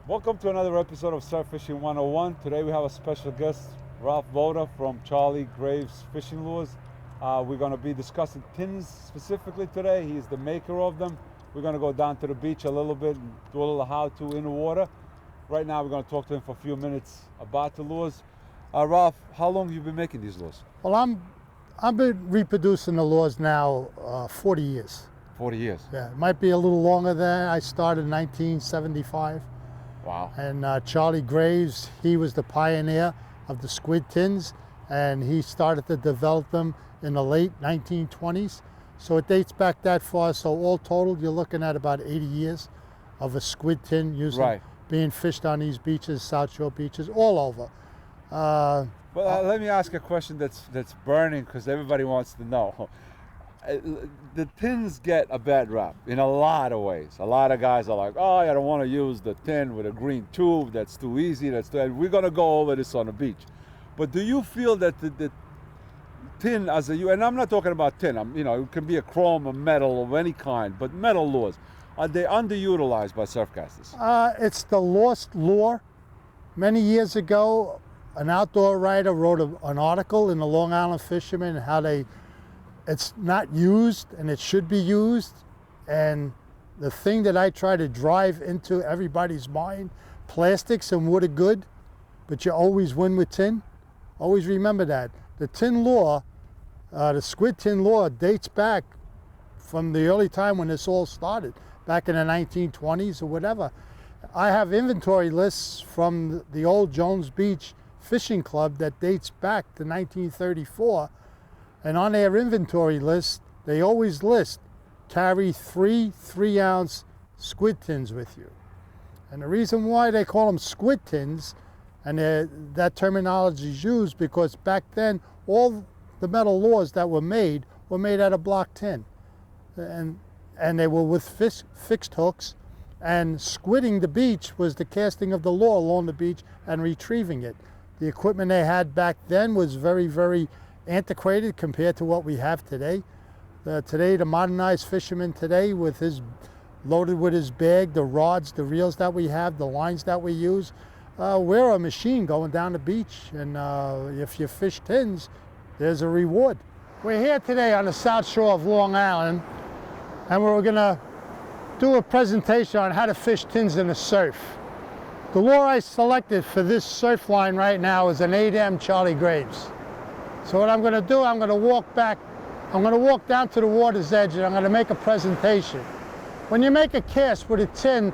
Welcome to another episode of Surf Fishing 101. Today we have a special guest, Ralph Votta from Charlie Graves Fishing Lures. We're going to be discussing tins specifically today. He's the maker of them. We're going to go down to the beach a little bit and do a little how-to in the water. Right now we're going to talk to him for a few minutes about the lures. Ralph, how long have you been making these lures? Well, I've been reproducing the lures now 40 years. 40 years. Yeah, it might be a little longer than I started in 1975. Wow. And Charlie Graves, he was the pioneer of the squid tins, and he started to develop them in the late 1920s. So it dates back that far. So all total, you're looking at about 80 years of a squid tin being fished on these beaches, South Shore beaches, all over. Let me ask a question that's burning because everybody wants to know. The tins get a bad rap in a lot of ways. A lot of guys are like, oh, I don't want to use the tin with a green tube. That's too easy. And we're going to go over this on the beach. But do you feel that the tin and I'm not talking about tin, it can be a chrome or metal of any kind, but metal lures, are they underutilized by surfcasters? It's the lost lure. Many years ago, an outdoor writer wrote an article in the Long Island Fisherman how it's not used and it should be used. And the thing that I try to drive into everybody's mind, plastics and wood are good, but you always win with tin. Always remember that. The tin lure, the squid tin lure dates back from the early time when this all started, back in the 1920s or whatever. I have inventory lists from the old Jones Beach Fishing Club that dates back to 1934. And on their inventory list, they always list, carry 3 3-ounce squid tins with you. And the reason why they call them squid tins, and that terminology is used because back then, all the metal lures that were made out of block tin. And they were with fixed hooks, and squidding the beach was the casting of the lure along the beach and retrieving it. The equipment they had back then was very, very antiquated compared to what we have today. Today, the modernized fisherman today, loaded with his bag, the rods, the reels that we have, the lines that we use, we're a machine going down the beach. And if you fish tins, there's a reward. We're here today on the South Shore of Long Island, and we're going to do a presentation on how to fish tins in the surf. The lure I selected for this surf line right now is an 8M Charlie Graves. So what I'm going to do, I'm going to walk down to the water's edge and I'm going to make a presentation. When you make a cast with a tin,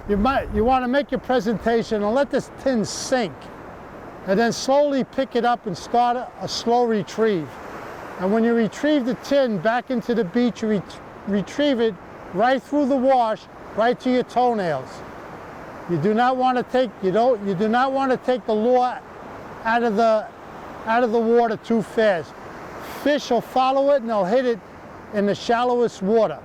you want to make your presentation and let this tin sink. And then slowly pick it up and start a slow retrieve. And when you retrieve the tin back into the beach, you retrieve it right through the wash, right to your toenails. You do not want to take the lure out of the water too fast. Fish will follow it and they'll hit it in the shallowest water.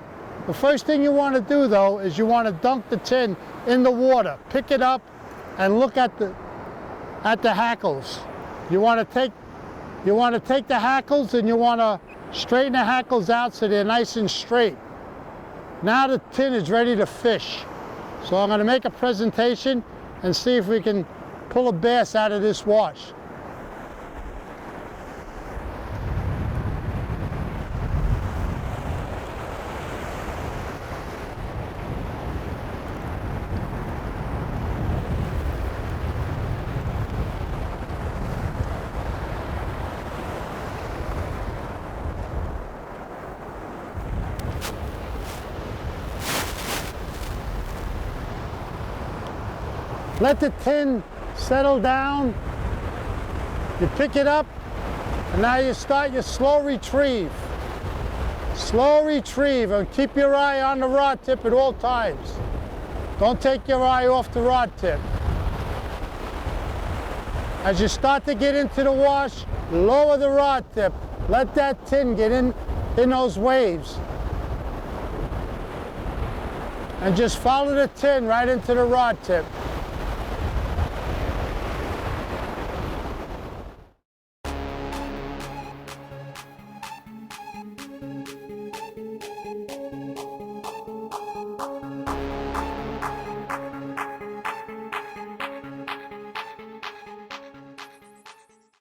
The first thing you want to do though is you want to dunk the tin in the water. Pick it up and look at the hackles. You want to take the hackles and you want to straighten the hackles out so they're nice and straight. Now the tin is ready to fish. So I'm going to make a presentation and see if we can pull a bass out of this wash. Let the tin settle down. You pick it up, and now you start your slow retrieve. Slow retrieve, and keep your eye on the rod tip at all times. Don't take your eye off the rod tip. As you start to get into the wash, lower the rod tip. Let that tin get in those waves. And just follow the tin right into the rod tip.